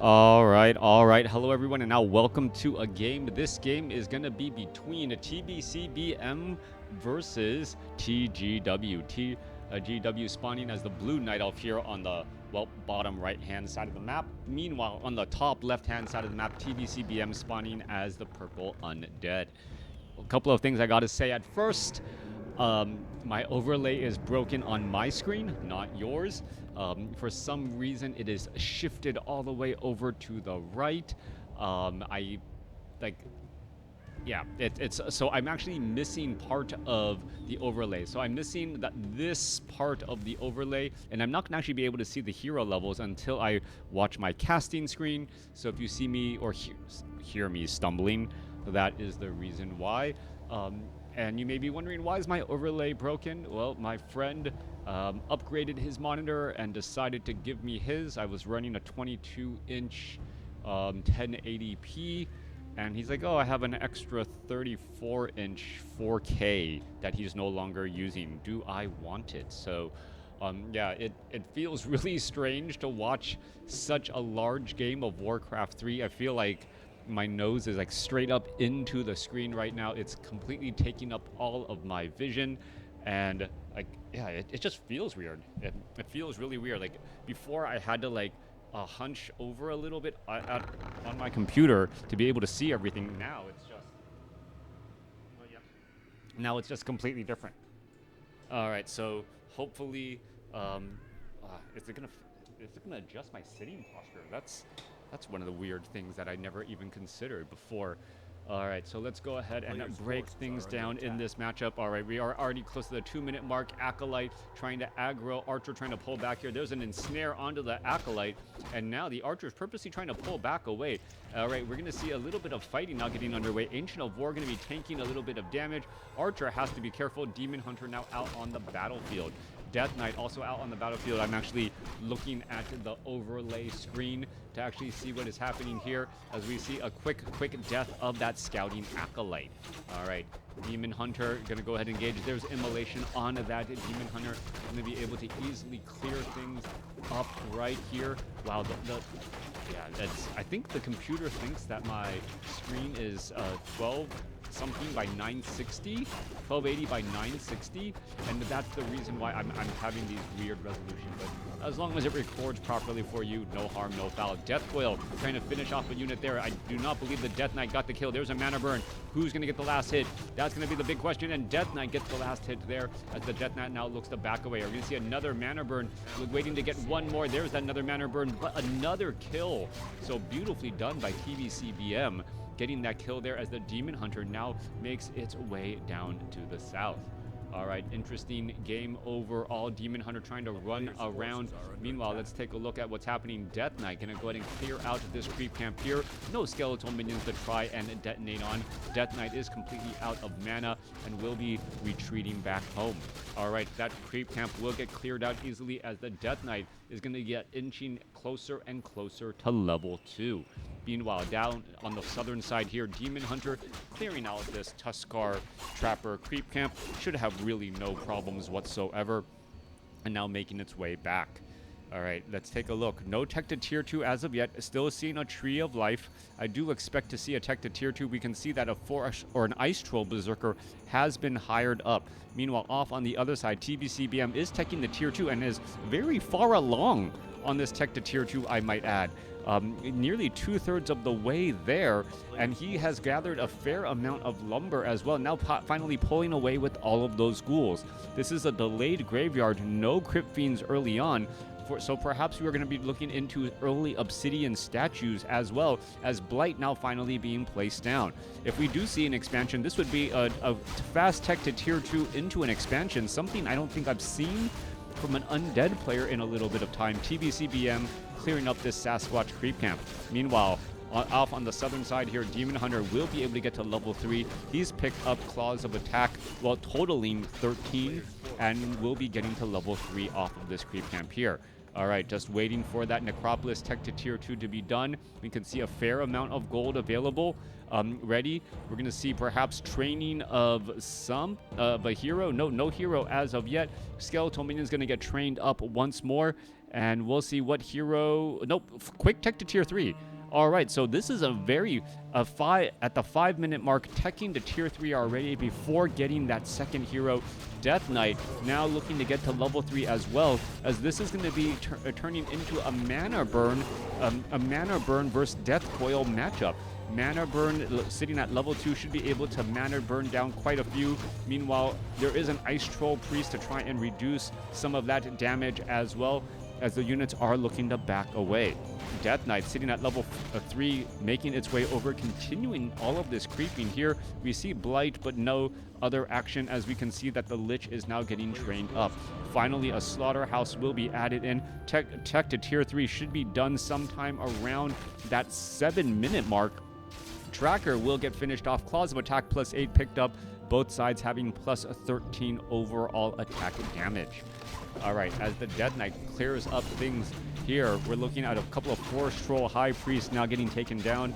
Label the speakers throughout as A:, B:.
A: All right. Hello, everyone, and now welcome to a game. This game is going to be between TBCBM versus TGW. TGW spawning as the blue night elf here on the, well, bottom right-hand side of the map. Meanwhile, on the top left-hand side of the map, TBCBM spawning as the purple undead. A couple of things I got to say at first. My overlay is broken on my screen, not yours. For some reason, it is shifted all the way over to the right. It's so I'm actually missing part of the overlay. So I'm missing this part of the overlay, and I'm not gonna actually be able to see the hero levels until I watch my casting screen. So if you see me or hear me stumbling, that is the reason why. And you may be wondering, why is my overlay broken? Well, my friend upgraded his monitor and decided to give me his. I was running a 22-inch 1080p, and he's like, oh, I have an extra 34-inch 4K that he's no longer using. Do I want it? So, yeah, it feels really strange to watch such a large game of WarCraft 3. I feel like my nose is like straight up into the screen right now. It's completely taking up all of my vision, and like, yeah, it just feels weird. It feels really weird. Like, before I had to like hunch over a little bit on my computer to be able to see everything. Now it's just, oh, yeah. Now it's just completely different. All right, so hopefully, is it gonna adjust my sitting posture? That's one of the weird things that I never even considered before. All right, so let's go ahead and break things down in this matchup. All right, we are already close to the 2-minute mark. Acolyte trying to aggro, Archer trying to pull back here. There's an ensnare onto the Acolyte, and now the Archer is purposely trying to pull back away. All right, we're going to see a little bit of fighting now getting underway. Ancient of War going to be tanking a little bit of damage. Archer has to be careful. Demon Hunter now out on the battlefield. Death Knight also out on the battlefield. I'm actually looking at the overlay screen to actually see what is happening here as we see a quick death of that scouting Acolyte. All right, Demon Hunter gonna go ahead and engage. There's immolation on that Demon Hunter. Gonna be able to easily clear things up right here. Wow, yeah, I think the computer thinks that my screen is 12 something by 960, 1280 by 960, and that's the reason why I'm having these weird resolutions. But as long as it records properly for you, no harm, no foul. Death Coil trying to finish off a unit there. I do not believe the Death Knight got the kill. There's a mana burn. Who's going to get the last hit? That's going to be the big question, and Death Knight gets the last hit there as the Death Knight now looks to back away. Are we going to see another mana burn? Waiting to get one more. There's another mana burn, but another kill. So beautifully done by TBCBM. Getting that kill there as the Demon Hunter now makes its way down to the south. All right, interesting game overall. Demon Hunter trying to run around. Meanwhile, let's take a look at what's happening. Death Knight gonna go ahead and clear out this creep camp here. No skeletal minions to try and detonate on. Death Knight is completely out of mana and will be retreating back home. All right, that creep camp will get cleared out easily as the Death Knight is gonna get inching closer and closer to level 2. Meanwhile, down on the southern side here, Demon Hunter clearing out this Tuskar Trapper creep camp. Should have really no problems whatsoever. And now making its way back. All right, let's take a look. No tech to tier 2 as of yet. Still seeing a Tree of Life. I do expect to see a tech to tier 2. We can see that a Forest or an Ice Troll Berserker has been hired up. Meanwhile, off on the other side, TBCBM is teching the tier 2 and is very far along on this tech to tier 2, I might add. Nearly 2/3 of the way there, and he has gathered a fair amount of lumber as well. Now finally pulling away with all of those ghouls. This is a delayed graveyard, no Crypt Fiends early on, so perhaps we are going to be looking into early Obsidian statues as well as Blight now finally being placed down. If we do see an expansion, this would be a fast tech to tier 2 into an expansion, something I don't think I've seen from an undead player in a little bit of time. TBCBM clearing up this Sasquatch creep camp. Meanwhile, off on the southern side here, Demon Hunter will be able to get to level 3. He's picked up Claws of Attack while totaling 13 and will be getting to level 3 off of this creep camp here. All right, just waiting for that Necropolis tech to tier 2 to be done. We can see a fair amount of gold available. Ready. We're going to see perhaps training of a hero. No hero as of yet. Skeletal Minion's going to get trained up once more. And we'll see what hero... Nope, quick tech to tier 3. All right, so this is at the 5-minute mark, teching to tier 3 already before getting that second hero, Death Knight, now looking to get to level 3 as well, as this is going to be turning into a mana burn versus Death Coil matchup. Mana burn sitting at level 2 should be able to mana burn down quite a few. Meanwhile, there is an Ice Troll Priest to try and reduce some of that damage as well, as the units are looking to back away. Death Knight sitting at level 3, making its way over, continuing all of this creeping here. We see Blight, but no other action, as we can see that the Lich is now getting trained up. Finally, a Slaughterhouse will be added in. Tech to tier 3 should be done sometime around that 7-minute mark. Tracker will get finished off. Claws of Attack +8 picked up, both sides having +13 overall attack damage. All right, as the Death Knight clears up things here, we're looking at a couple of Forest Troll High Priests now getting taken down.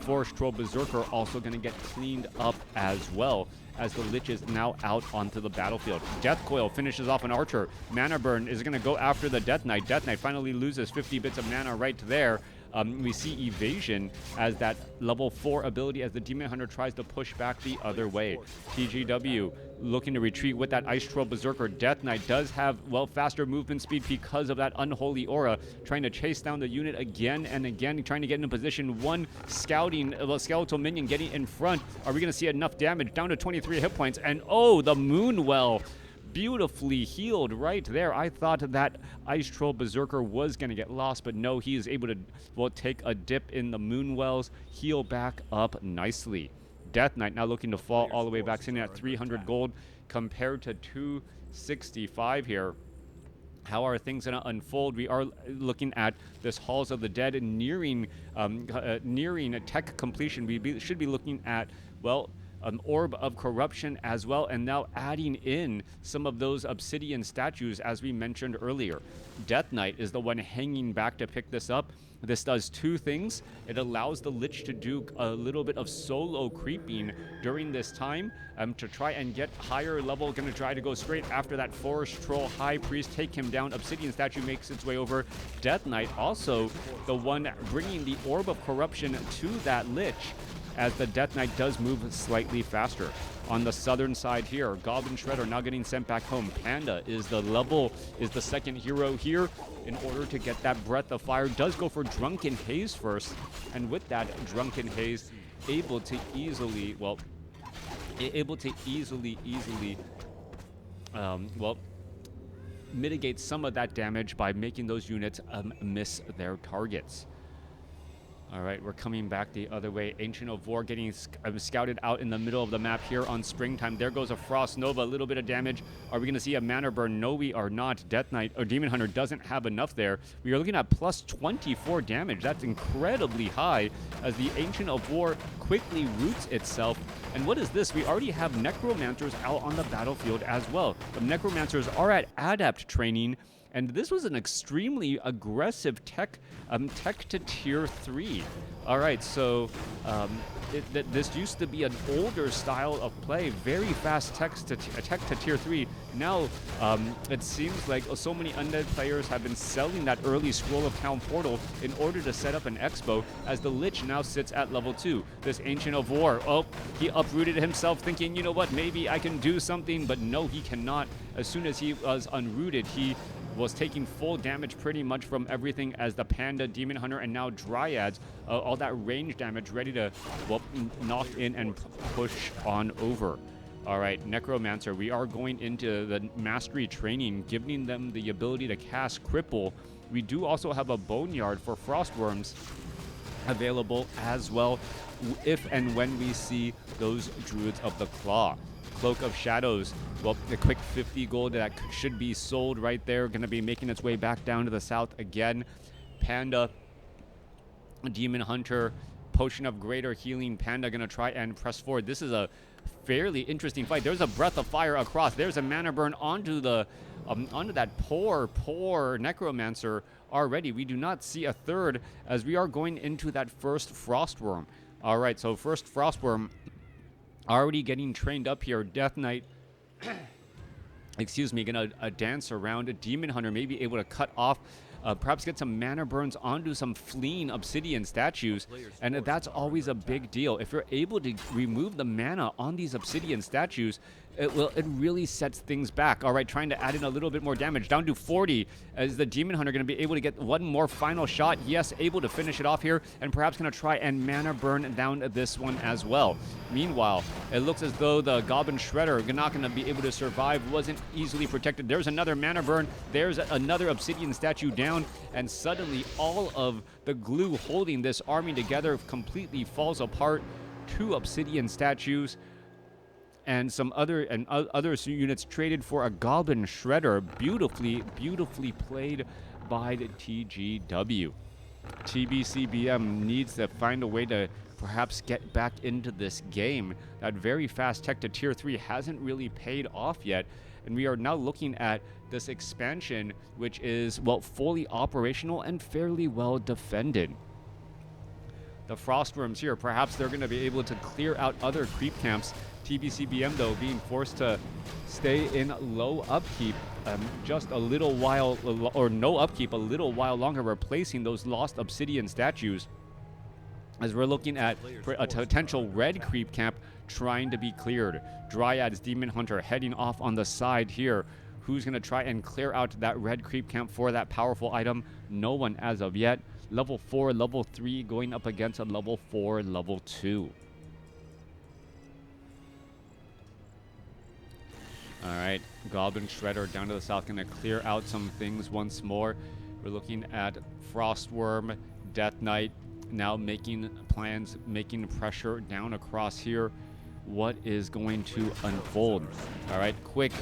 A: Forest Troll Berserker also going to get cleaned up as well, as the Lich is now out onto the battlefield. Death Coil finishes off an Archer. Mana Burn is going to go after the Death Knight. Death Knight finally loses 50 bits of mana right there. We see Evasion as that level 4 ability as the Demon Hunter tries to push back the other way. TGW looking to retreat with that Ice Troll Berserker. Death Knight does have, well, faster movement speed because of that Unholy Aura, trying to chase down the unit again and again, trying to get in position. One skeletal minion getting in front. Are we going to see enough damage? Down to 23 hit points, and oh, the Moonwell beautifully healed right there. I thought that Ice Troll Berserker was going to get lost, but no, he is able to, well, take a dip in the Moonwells, heal back up nicely. Death Knight now looking to fall all the way back, sitting at 300 gold compared to 265 here. How are things going to unfold? We are looking at this Halls of the Dead nearing tech completion. We should be looking at, well, an Orb of Corruption as well, and now adding in some of those obsidian statues as we mentioned earlier. Death Knight is the one hanging back to pick this up. This does two things. It allows the Lich to do a little bit of solo creeping during this time to try and get higher level. Going to try to go straight after that Forest Troll High Priest, take him down. Obsidian statue makes its way over. Death Knight also the one bringing the Orb of Corruption to that Lich, as the Death Knight does move slightly faster. On the southern side here, Goblin Shredder now getting sent back home. Panda is the second hero here in order to get that Breath of Fire. Does go for Drunken Haze first, and with that Drunken Haze, able to easily mitigate some of that damage by making those units miss their targets. All right, we're coming back the other way. Ancient of War getting scouted out in the middle of the map here on Springtime. There goes a Frost Nova, a little bit of damage. Are we going to see a Mana Burn? No, we are not. Death Knight or Demon Hunter doesn't have enough there. We are looking at plus 24 damage. That's incredibly high, as the Ancient of War quickly roots itself. And what is this? We already have Necromancers out on the battlefield as well. The Necromancers are at Adept training, and this was an extremely aggressive tech to tier 3. All right, so this used to be an older style of play, very fast tech to tier 3. Now it seems like so many undead players have been selling that early Scroll of Town portal in order to set up an expo, as the Lich now sits at level 2. This Ancient of War, oh, he uprooted himself thinking, you know what, maybe I can do something, but no, he cannot. As soon as he was unrooted, he was taking full damage pretty much from everything, as the Panda, Demon Hunter, and now Dryads, all that range damage ready to, well, knock in and push on over. All right, Necromancer, we are going into the Mastery training, giving them the ability to cast Cripple. We do also have a Boneyard for Frostworms available as well, if and when we see those Druids of the Claw. Cloak of Shadows, well, the quick 50 gold that should be sold right there, going to be making its way back down to the south again. Panda, Demon Hunter, Potion of Greater Healing. Panda going to try and press forward. This is a fairly interesting fight. There's a Breath of Fire across. There's a Mana Burn onto the onto that poor Necromancer already. We do not see a third, as we are going into that first Frostworm. All right, so first Frostworm already getting trained up here. Death Knight excuse me, gonna dance around. A Demon Hunter may be able to cut off, perhaps get some mana burns onto some fleeing Obsidian statues, and that's always a big deal. If you're able to remove the mana on these Obsidian statues, it really sets things back. All right, trying to add in a little bit more damage, down to 40, as the Demon Hunter going to be able to get one more final shot. Yes, able to finish it off here, and perhaps going to try and mana burn down this one as well. Meanwhile, it looks as though the Goblin Shredder not going to be able to survive, wasn't easily protected. There's another mana burn, there's another Obsidian statue down, and suddenly all of the glue holding this army together completely falls apart. 2 Obsidian statues and some other units traded for a Goblin Shredder. Beautifully played by the TGW. TBCBM needs to find a way to perhaps get back into this game. That very fast tech to tier 3 hasn't really paid off yet, and we are now looking at this expansion, which is, well, fully operational and fairly well defended. The Frostworms here, perhaps they're going to be able to clear out other creep camps. TBCBM, though, being forced to stay in low upkeep just a little while, or no upkeep, a little while longer, replacing those lost Obsidian statues. As we're looking at a potential red creep camp trying to be cleared. Dryad's Demon Hunter heading off on the side here. Who's going to try and clear out that red creep camp for that powerful item? No one as of yet. Level 4, level 3 going up against a level 4, level 2. Alright, Goblin Shredder down to the south, going to clear out some things once more. We're looking at Frostworm, Death Knight, now making plans, making pressure down across here. What is going to unfold? Alright, quick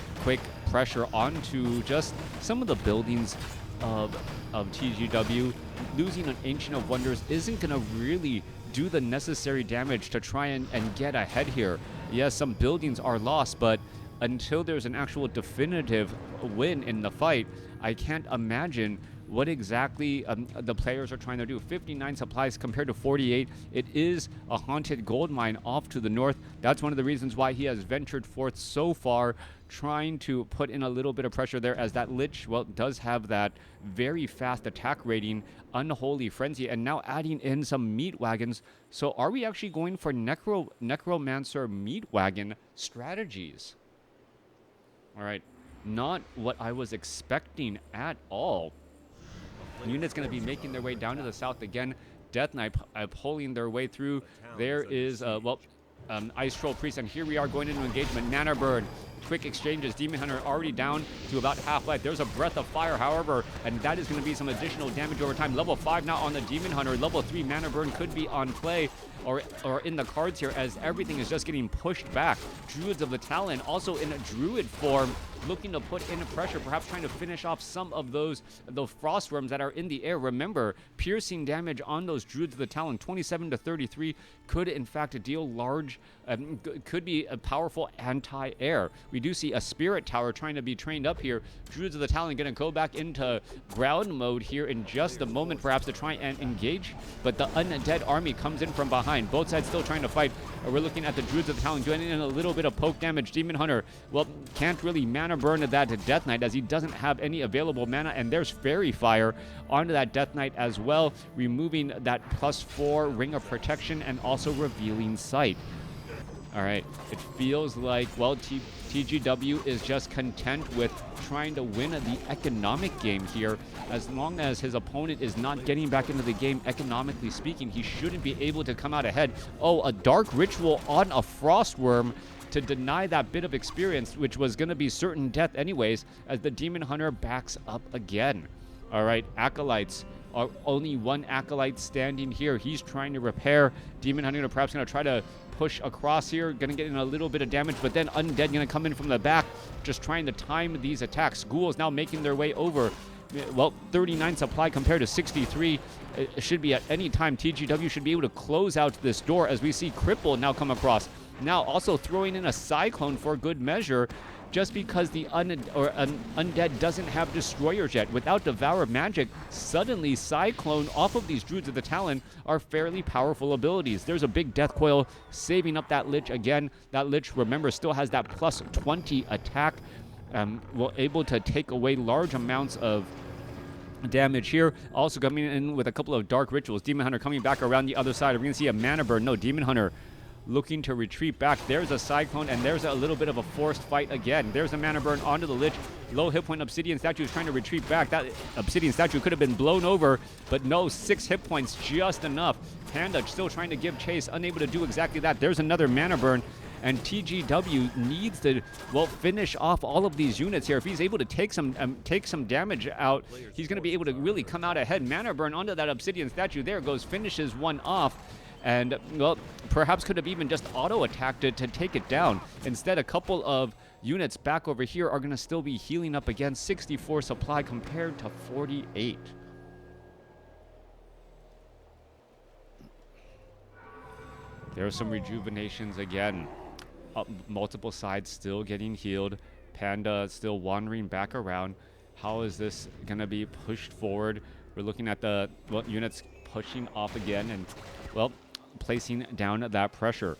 A: pressure onto just some of the buildings of TGW. Losing an Ancient of Wonders isn't going to really do the necessary damage to try and get ahead here. Yes, some buildings are lost, but until there's an actual definitive win in the fight, I can't imagine what exactly the players are trying to do. 59 supplies compared to 48. It is a haunted gold mine off to the north. That's one of the reasons why he has ventured forth so far, trying to put in a little bit of pressure there, as that Lich, well, does have that very fast attack rating, Unholy Frenzy, and now adding in some meat wagons. So are we actually going for Necromancer meat wagon strategies? All right, not what I was expecting at all. Units going to be making their way down to the south again. Death Knight pulling their way through. There is, Ice Troll Priest, and here we are going into engagement. Mana Burn, quick exchanges. Demon Hunter already down to about half life. There's a Breath of Fire, however, and that is going to be some additional damage over time. Level 5 now on the Demon Hunter. Level 3 Mana Burn could be on play or in the cards here, as everything is just getting pushed back. Druids of the Talon also in a Druid form, looking to put in pressure, perhaps trying to finish off some of the Frostworms that are in the air. Remember, piercing damage on those Druids of the Talon, 27 to 33, could in fact deal large, could be a powerful anti-air. We do see a Spirit Tower trying to be trained up here. Druids of the Talon going to go back into ground mode here in just a moment, perhaps to try and engage, but the Undead army comes in from behind. Both sides still trying to fight. We're looking at the Druids of the Talon doing in a little bit of poke damage. Demon Hunter, well, can't really mana burn that to Death Knight, as he doesn't have any available mana, and there's Fairy Fire onto that Death Knight as well, removing that +4 Ring of Protection and also revealing Sight. All right, it feels like, well, TGW is just content with trying to win the economic game here. As long as his opponent is not getting back into the game, economically speaking, he shouldn't be able to come out ahead. Oh, a Dark Ritual on a Frostworm to deny that bit of experience, which was going to be certain death anyways, as the Demon Hunter backs up again. All right, Acolytes. Only one Acolyte standing here. He's trying to repair. Demon Hunter perhaps going to try to push across here. Going to get in a little bit of damage, but then Undead going to come in from the back, just trying to time these attacks. Ghouls now making their way over. Well, 39 supply compared to 63. It should be at any time. TGW should be able to close out this door, as we see Cripple now come across. Now also throwing in a Cyclone for good measure, just because the Undead doesn't have Destroyers yet. Without Devour Magic, suddenly Cyclone off of these Druids of the Talon are fairly powerful abilities. There's a big Death Coil saving up that Lich again. That Lich, remember, still has that +20 attack. well, able to take away large amounts of damage here. Also coming in with a couple of dark rituals. Demon Hunter coming back around the other side. We're going to see a mana burn. No, Demon Hunter looking to retreat back. There's a Cyclone, and there's a little bit of a forced fight again. There's a mana burn onto the Lich. Low hit point Obsidian Statue is trying to retreat back. That Obsidian Statue could have been blown over, but no, 6 hit points, just enough. Panda still trying to give chase, unable to do exactly that. There's another mana burn. And TGW needs to, well, finish off all of these units here. If he's able to take some damage out, he's going to be able to really come out ahead. Mana burn onto that Obsidian Statue. There goes, finishes one off. And, well, perhaps could have even just auto-attacked it to take it down. Instead, a couple of units back over here are going to still be healing up again. 64 supply compared to 48. There are some rejuvenations again. Multiple sides still getting healed. Panda still wandering back around. How is this going to be pushed forward? We're looking at the units pushing off again and, well, placing down that pressure.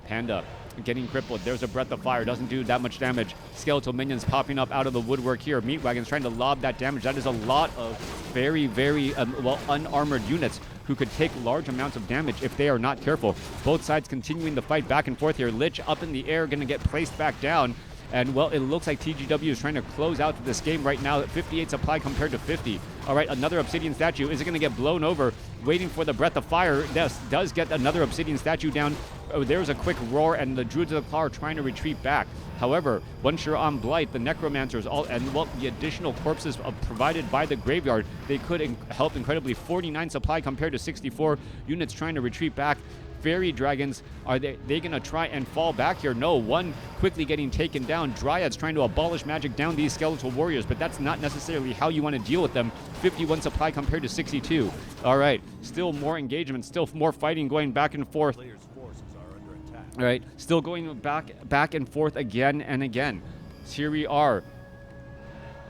A: Panda getting crippled. There's a Breath of Fire. Doesn't do that much damage. Skeletal minions popping up out of the woodwork here. Meat Wagon's trying to lob that damage. That is a lot of very, very, well, unarmored units who could take large amounts of damage if they are not careful. Both sides continuing the fight back and forth here. Lich up in the air, going to get placed back down. And, well, it looks like TGW is trying to close out this game right now at 58 supply compared to 50. All right, another Obsidian Statue. Is it going to get blown over? Waiting for the Breath of Fire. This does get another Obsidian Statue down. Oh, there's a quick roar, and the Druids of the Claw are trying to retreat back. However, once you're on Blight, the Necromancers, and well, the additional corpses provided by the graveyard, they could help incredibly. 49 supply compared to 64 units trying to retreat back. Fairy Dragons, are they going to try and fall back here? No, one quickly getting taken down. Dryads trying to abolish magic down these Skeletal Warriors, but that's not necessarily how you want to deal with them. 51 supply compared to 62. All right, still more engagement, still more fighting going back and forth. All right, still going back and forth again and again. Here we are.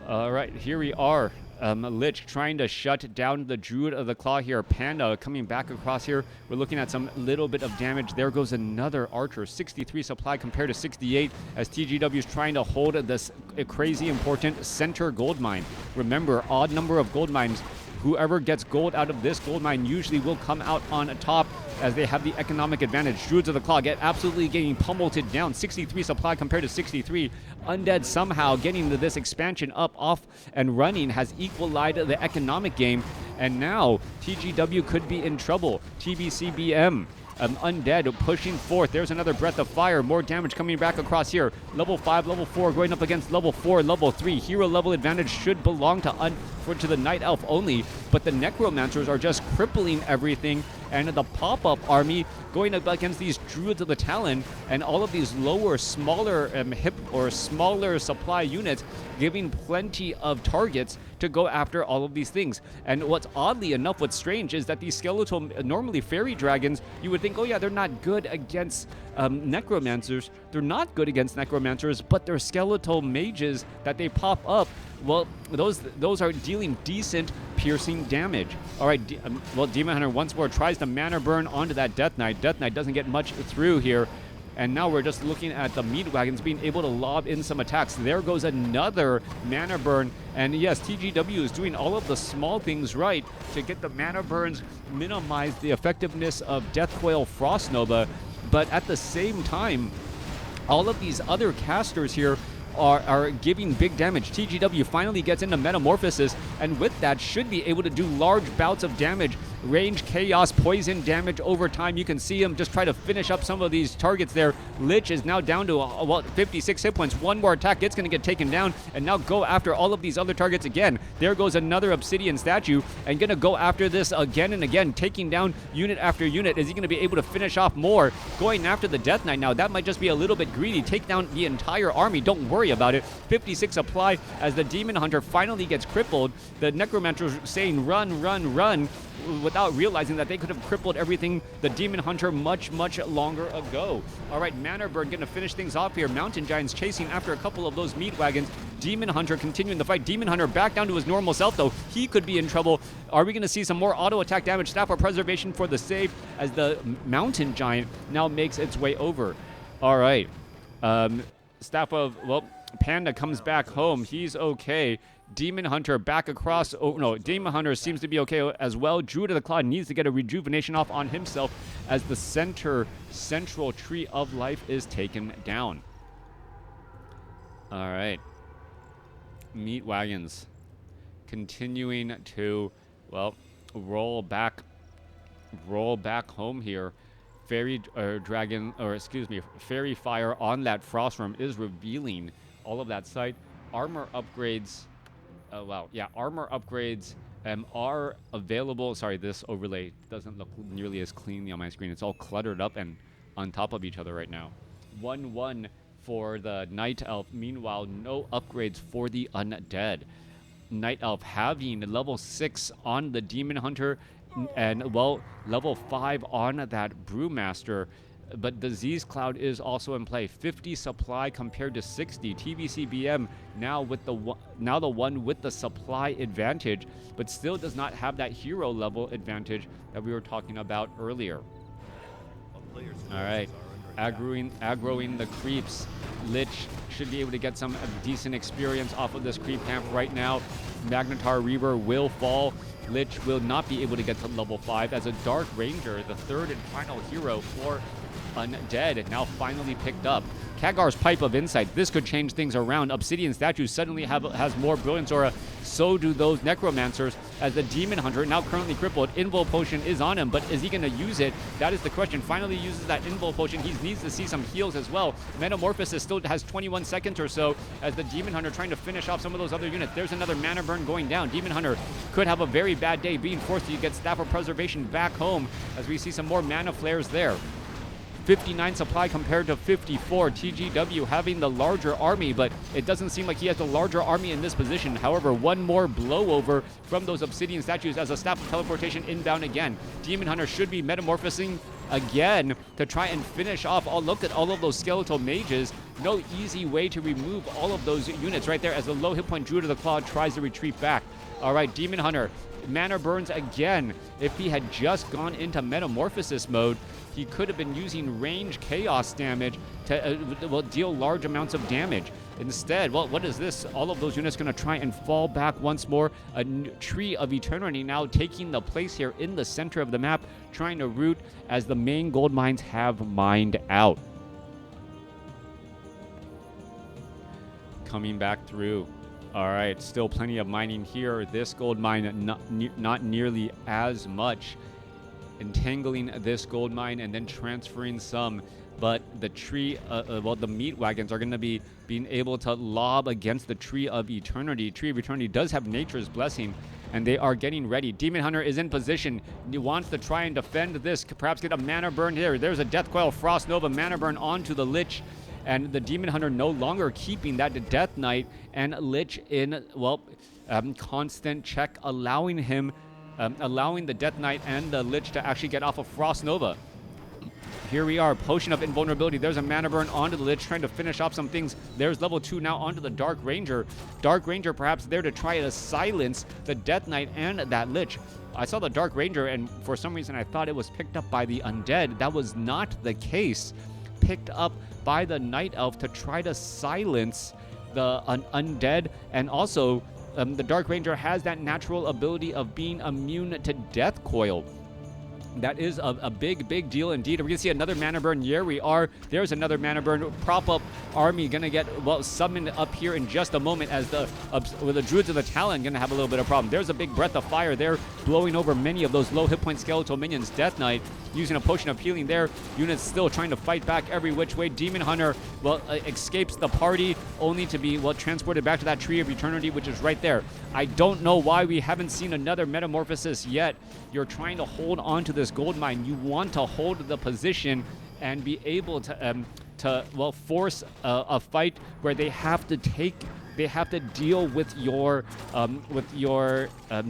A: All right, here we are. Lich trying to shut down the Druid of the Claw here. Panda coming back across here. We're looking at some little bit of damage. There goes another Archer. 63 supply compared to 68 as TGW is trying to hold this crazy important center gold mine. Remember, odd number of gold mines. Whoever gets gold out of this gold mine usually will come out on top as they have the economic advantage. Druids of the Claw get absolutely getting pummeled down. 63 supply compared to 63. Undead somehow getting to this expansion up, off, and running has equalized the economic game. And now TGW could be in trouble. TBCBM. Undead pushing forth. There's another Breath of Fire. More damage coming back across here. Level 5, level 4 going up against level 4, level 3. Hero level advantage should belong to the Night Elf only, but the Necromancers are just crippling everything, and the pop-up army going up against these Druids of the Talon and all of these lower, smaller smaller supply units giving plenty of targets to go after all of these things. And what's oddly enough, what's strange is that these skeletal, normally fairy dragons, you would think, oh yeah, they're not good against necromancers. They're not good against necromancers, but they're skeletal mages that they pop up. Well, those are dealing decent piercing damage. All right, well, Demon Hunter once more tries to mana burn onto that Death Knight. Death Knight doesn't get much through here. And now we're just looking at the Meat Wagons being able to lob in some attacks. There goes another mana burn. And yes, TGW is doing all of the small things right to get the mana burns, minimize the effectiveness of Death Coil Frost Nova. But at the same time, all of these other casters here are giving big damage. TGW finally gets into Metamorphosis, and with that should be able to do large bouts of damage. Range, chaos, poison damage over time. You can see him just try to finish up some of these targets there. Lich is now down to 56 hit points. One more attack, it's going to get taken down, and now go after all of these other targets again. There goes another Obsidian Statue, and going to go after this again and again, taking down unit after unit. Is he going to be able to finish off more? Going after the Death Knight now. That might just be a little bit greedy. Take down the entire army. Don't worry about it. 56 supply as the Demon Hunter finally gets crippled. The Necromancer saying run, run, run, without realizing that they could have crippled everything, the Demon Hunter, much, much longer ago. All right, Mana Burn going to finish things off here. Mountain Giants chasing after a couple of those Meat Wagons. Demon Hunter continuing the fight. Demon Hunter back down to his normal self, though. He could be in trouble. Are we going to see some more auto attack damage? Staff of Preservation for the save as the Mountain Giant now makes its way over. All right. Staff of, well, Panda comes back home. He's okay. Demon Hunter back across. Oh, no. Demon Hunter seems to be okay as well. Druid of the Claw needs to get a rejuvenation off on himself as the central tree of life is taken down. All right. Meat Wagons continuing to, well, roll back home here. Fairy Fire on that Frostworm is revealing all of that sight. Armor upgrades. Armor upgrades are available. Sorry, this overlay doesn't look nearly as cleanly on my screen. It's all cluttered up and on top of each other right now. 1-1 for the Night Elf. Meanwhile, no upgrades for the Undead. Night Elf having level 6 on the Demon Hunter and, well, level 5 on that Brewmaster. But Disease Cloud is also in play. 50 supply compared to 60. TBCBM now the one with the supply advantage, but still does not have that hero level advantage that we were talking about earlier. All right, aggroing the creeps. Lich should be able to get some decent experience off of this creep camp right now. Magnetar Reaver will fall. Lich will not be able to get to level 5 as a Dark Ranger, the third and final hero for Undead, now finally picked up. Kagar's Pipe of Insight. This could change things around. Obsidian Statue suddenly has more Brilliance Aura. So do those Necromancers, as the Demon Hunter, now currently crippled. Invul Potion is on him, but is he going to use it? That is the question. Finally uses that Invul Potion. He needs to see some heals as well. Metamorphosis still has 21 seconds or so, as the Demon Hunter trying to finish off some of those other units. There's another Mana Burn going down. Demon Hunter could have a very bad day, being forced to get Staff of Preservation back home, as we see some more Mana Flares there. 59 supply compared to 54. TGW having the larger army, but it doesn't seem like he has the larger army in this position. However, one more blowover from those Obsidian Statues as a Staff of Teleportation inbound again. Demon Hunter should be metamorphosing again to try and finish off. Look at all of those skeletal mages. No easy way to remove all of those units right there as the low hit point Druid of the Claw tries to retreat back. All right, Demon Hunter. Mana burns again. If he had just gone into Metamorphosis mode, he could have been using range chaos damage to deal large amounts of damage. Instead, well, what is this? All of those units going to try and fall back once more. A Tree of Eternity now taking the place here in the center of the map, trying to root as the main gold mines have mined out. Coming back through. All right, still plenty of mining here. This gold mine, not nearly as much. Entangling this gold mine and then transferring some. But the tree, the meat wagons are going to be being able to lob against the Tree of Eternity. Tree of Eternity does have Nature's Blessing, and they are getting ready. Demon Hunter is in position. He wants to try and defend this, perhaps get a Mana Burn here. There's a Death Coil Frost Nova Mana Burn onto the Lich. And the Demon Hunter no longer keeping that Death Knight, and Lich in, constant check, allowing the Death Knight and the Lich to actually get off of Frost Nova. Here we are, Potion of Invulnerability. There's a Mana Burn onto the Lich, trying to finish off some things. There's level 2 now onto the Dark Ranger. Dark Ranger perhaps there to try to silence the Death Knight and that Lich. I saw the Dark Ranger, and for some reason I thought it was picked up by the Undead. That was not the case. Picked up by the Night Elf to try to silence the Undead, and also the Dark Ranger has that natural ability of being immune to Death Coil. That is a big deal indeed. We're going to see another Mana Burn. Here we are. There's another Mana Burn. Prop-up army going to get, summoned up here in just a moment as the Druids of the Talon going to have a little bit of problem. There's a big Breath of Fire there, blowing over many of those low hit point skeletal minions. Death Knight using a Potion of Healing there. Units still trying to fight back every which way. Demon Hunter, escapes the party, only to be, transported back to that Tree of Eternity, which is right there. I don't know why we haven't seen another Metamorphosis yet. You're trying to hold on to this gold mine. You want to hold the position and be able to force a fight where they have to deal with your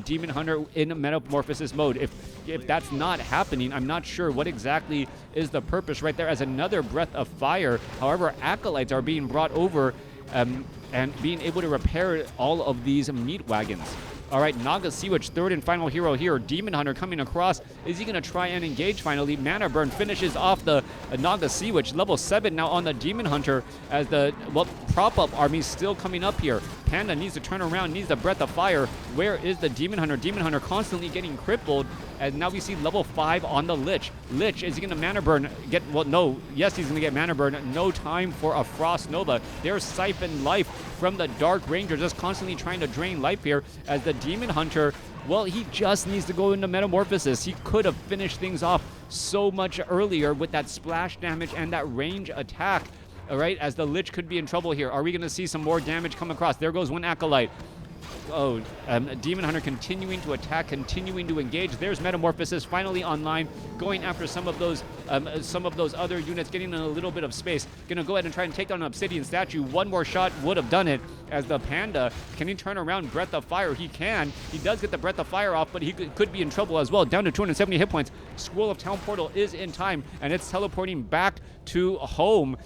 A: Demon Hunter in Metamorphosis mode. If that's not happening, I'm not sure what exactly is the purpose right there as another Breath of Fire. However, Acolytes are being brought over and being able to repair all of these meat wagons. All right, Naga Sea Witch, third and final hero here. Demon Hunter coming across. Is he going to try and engage finally? Mana Burn finishes off the Naga Sea Witch. Level 7 now on the Demon Hunter as the, well, prop-up army still coming up here. Panda needs to turn around, needs the Breath of Fire. Where is the Demon Hunter? Demon Hunter constantly getting crippled. And now we see level 5 on the Lich. Lich, is he going to Mana Burn? Well, no. Yes, he's going to get Mana Burn. No time for a Frost Nova. There's Siphon Life from the Dark Ranger, just constantly trying to drain life here as the Demon Hunter, well, he just needs to go into Metamorphosis. He could have finished things off so much earlier with that splash damage and that range attack. All right, as the Lich could be in trouble here. Are we going to see some more damage come across? There goes one Acolyte. Oh, Demon Hunter continuing to attack, continuing to engage. There's Metamorphosis finally online, going after some of those other units, getting in a little bit of space. Gonna go ahead and try and take down an Obsidian statue. One more shot would have done it. As the Panda, can he turn around? Breath of Fire, he can. He does get the Breath of Fire off, but he could be in trouble as well. Down to 270 hit points. Scroll of Town Portal is in time, and it's teleporting back to home.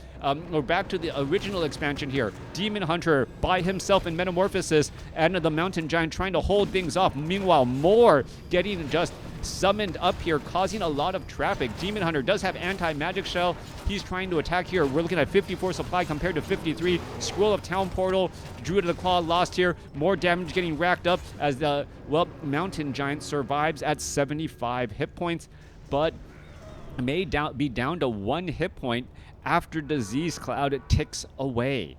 A: Or back to the original expansion here. Demon Hunter by himself in Metamorphosis, and the Mountain Giant trying to hold things off. Meanwhile, more getting just summoned up here, causing a lot of traffic. Demon Hunter does have anti-magic shell. He's trying to attack here. We're looking at 54 supply compared to 53. Scroll of Town Portal. Druid of the Claw lost here. More damage getting racked up as the, well, Mountain Giant survives at 75 hit points, but may be down to 1 hit point after Disease Cloud ticks away.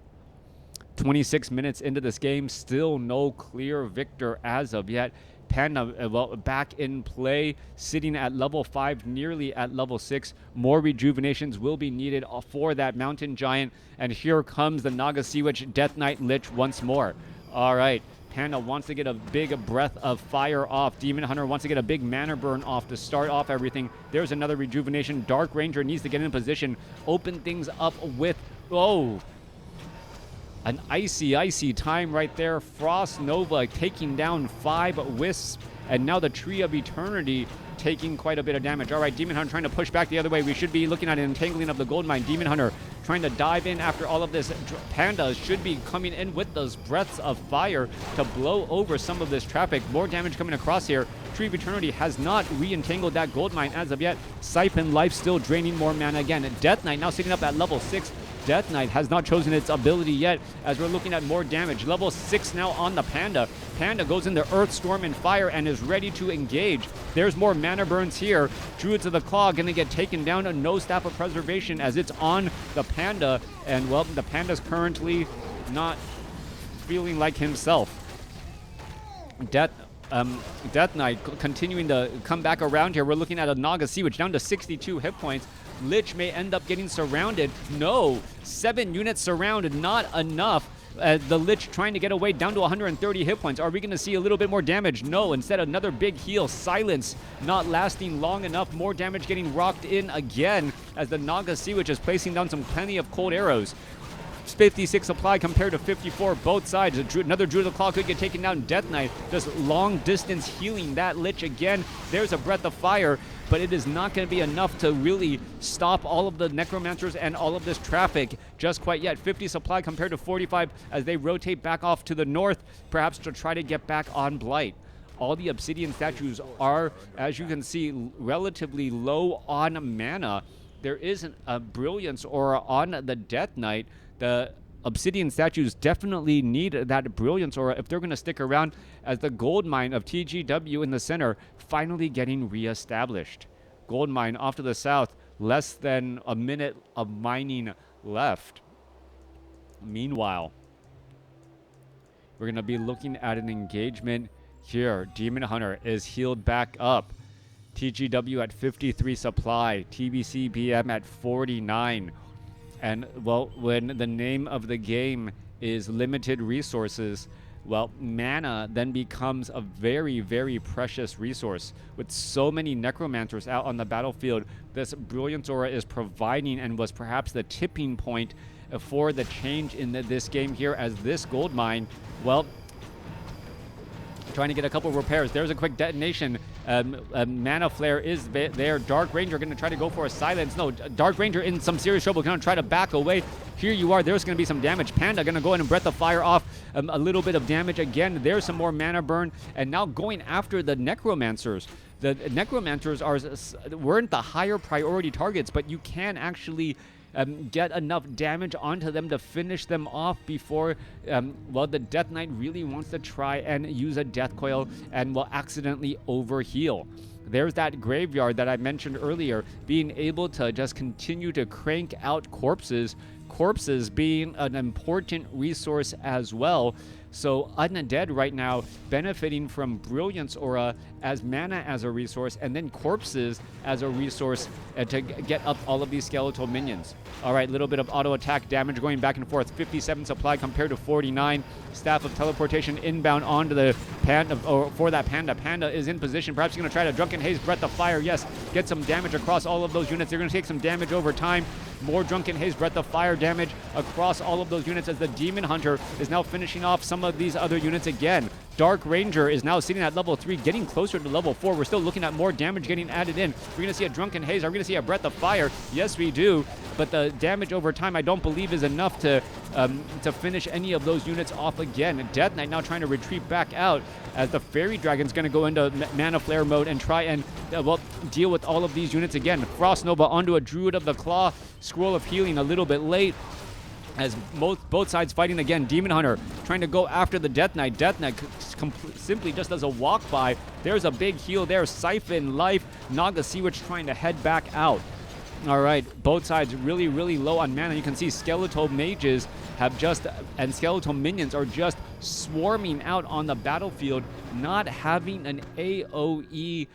A: 26 minutes into this game, still no clear victor as of yet. Panda, well, back in play, sitting at level 5, nearly at level 6. More rejuvenations will be needed for that Mountain Giant. And here comes the Naga Sea Witch, Death Knight Lich once more. All right. Panda wants to get a big Breath of Fire off. Demon Hunter wants to get a big Mana Burn off to start off everything. There's another rejuvenation. Dark Ranger needs to get in position, open things up with, oh, an icy time right there. Frost Nova taking down 5 Wisps, and now the Tree of Eternity taking quite a bit of damage. All right, Demon Hunter trying to push back the other way. We should be looking at an entangling of the gold mine. Demon Hunter trying to dive in after all of this. Panda should be coming in with those breaths of fire to blow over some of this traffic. More damage coming across here. Tree of Eternity has not re-entangled that gold mine as of yet. Siphon Life still draining more mana again. Death Knight now sitting up at level 6. Death Knight has not chosen its ability yet as we're looking at more damage. Level 6 now on the Panda. Panda goes into Earth, Storm, and Fire and is ready to engage. There's more mana burns here. Druids of the Claw going to get taken down. No Staff of Preservation as it's on the Panda. And, well, the Panda's currently not feeling like himself. Death Knight continuing to come back around here. We're looking at a Naga Sea Witch down to 62 hit points. Lich may end up getting surrounded. No, 7 units surrounded, not enough. The Lich trying to get away down to 130 hit points. Are we going to see a little bit more damage? No, instead another big heal. Silence not lasting long enough. More damage getting rocked in again as the Naga Sea Witch is placing down some plenty of cold arrows. 56 supply compared to 54 both sides. Another Druid of the Claw could get taken down. Death Knight just long distance healing that Lich again. There's a Breath of Fire, but it is not going to be enough to really stop all of the Necromancers and all of this traffic just quite yet. 50 supply compared to 45 as they rotate back off to the north, perhaps to try to get back on Blight. All the Obsidian statues are, as you can see, relatively low on mana. There isn't a Brilliance Aura on the Death Knight. The Obsidian statues definitely need that Brilliance Aura if they're going to stick around, as the gold mine of TGW in the center finally getting re-established. Gold mine off to the south, less than a minute of mining left. Meanwhile, we're going to be looking at an engagement here. Demon Hunter is healed back up. TGW at 53 supply. TBC BM at 49. And, well, when the name of the game is limited resources, well, mana then becomes a very, very precious resource. With so many Necromancers out on the battlefield, this Brilliance Aura is providing and was perhaps the tipping point for the change in this game here, as this gold mine, well, trying to get a couple of repairs. There's a quick detonation Mana Flare is there. Dark Ranger going to try to go for a silence. No, Dark Ranger in some serious trouble. Going to try to back away. Here you are. There's going to be some damage. Panda going to go in and Breath of Fire off a little bit of damage again. There's some more mana burn. And now going after the Necromancers. The Necromancers weren't the higher priority targets, but you can actually get enough damage onto them to finish them off before, well, the Death Knight really wants to try and use a Death Coil and will accidentally overheal. There's that graveyard that I mentioned earlier, being able to just continue to crank out corpses being an important resource as well. So Undead right now benefiting from Brilliance Aura as mana as a resource, and then corpses as a resource to get up all of these skeletal minions. All right, little bit of auto attack damage going back and forth. 57 supply compared to 49. Staff of Teleportation inbound onto the Panda, or for that Panda. Panda is in position. Perhaps he's going to try to Drunken Haze, Breath of Fire. Yes, get some damage across all of those units. They're going to take some damage over time. More Drunken Haze, Breath of Fire damage across all of those units as the Demon Hunter is now finishing off some of these other units again. Dark Ranger is now sitting at level 3, getting closer to level 4. We're still looking at more damage getting added in. We're going to see a Drunken Haze. Are we going to see a Breath of Fire? Yes, we do. But the damage over time, I don't believe, is enough to finish any of those units off again. Death Knight now trying to retreat back out as the Fairy Dragon's going to go into Mana Flare mode and try and, well, deal with all of these units again. Frost Nova onto a Druid of the Claw. Scroll of Healing a little bit late. As both sides fighting again. Demon Hunter trying to go after the Death Knight. Death Knight simply just does a walk by. There's a big heal there. Siphon Life. Naga Sea Witch trying to head back out. All right, both sides really, really low on mana. You can see Skeletal Mages and Skeletal Minions are just swarming out on the battlefield, not having an AoE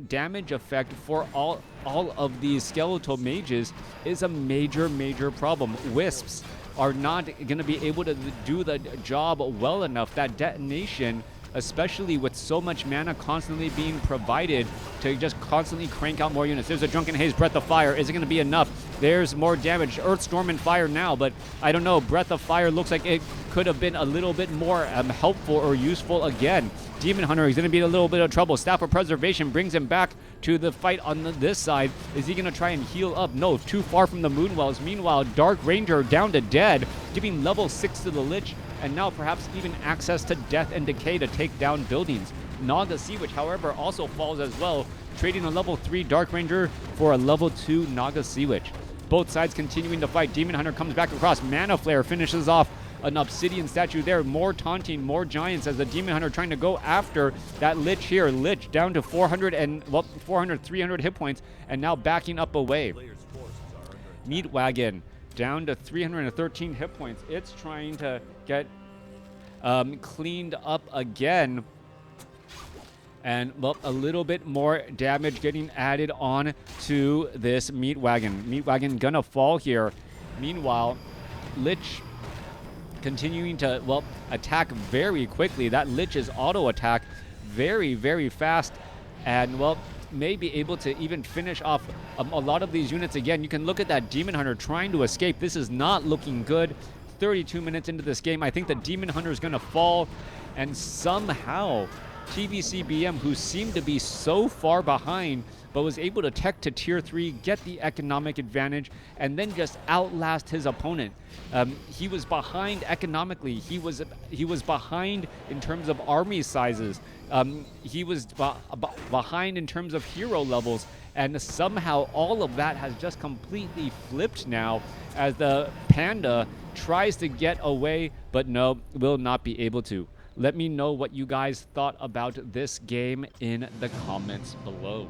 A: damage effect for all of these Skeletal Mages is a major problem. Wisps are not going to be able to do the job well enough. That detonation, especially with so much mana constantly being provided to just constantly crank out more units. There's a Drunken Haze, Breath of Fire. Is it going to be enough? There's more damage. Earth Storm and Fire now, but I don't know. Breath of Fire looks like it could have been a little bit more helpful or useful again. Demon Hunter is going to be in a little bit of trouble. Staff of Preservation brings him back to the fight on this side. Is he going to try and heal up? No, too far from the Moonwells. Meanwhile, Dark Ranger down to dead, giving level 6 to the Lich, and now perhaps even access to Death and Decay to take down buildings. Naga Sea Witch, however, also falls as well, trading a level 3 Dark Ranger for a level 2 Naga Sea Witch. Both sides continuing to fight. Demon Hunter comes back across. Mana Flare finishes off an Obsidian statue there. More taunting, more giants as the Demon Hunter trying to go after that Lich here. Lich down to 400, 300 hit points, and now backing up away. Meat Wagon down to 313 hit points. It's trying to get cleaned up again. And, well, a little bit more damage getting added on to this Meat Wagon. Meat Wagon gonna fall here. Meanwhile, Lich continuing to, well, attack very quickly. That Lich's auto attack very fast, and, well, may be able to even finish off a lot of these units again. You can look at that Demon Hunter trying to escape. This is not looking good. 32 minutes into this game, I think the Demon Hunter is going to fall, and somehow TBCBM, who seemed to be so far behind but was able to tech to tier 3, get the economic advantage, and then just outlast his opponent. He was behind economically. He was behind in terms of army sizes. He was behind in terms of hero levels, and somehow all of that has just completely flipped now as the Panda tries to get away, but no, will not be able to. Let me know what you guys thought about this game in the comments below.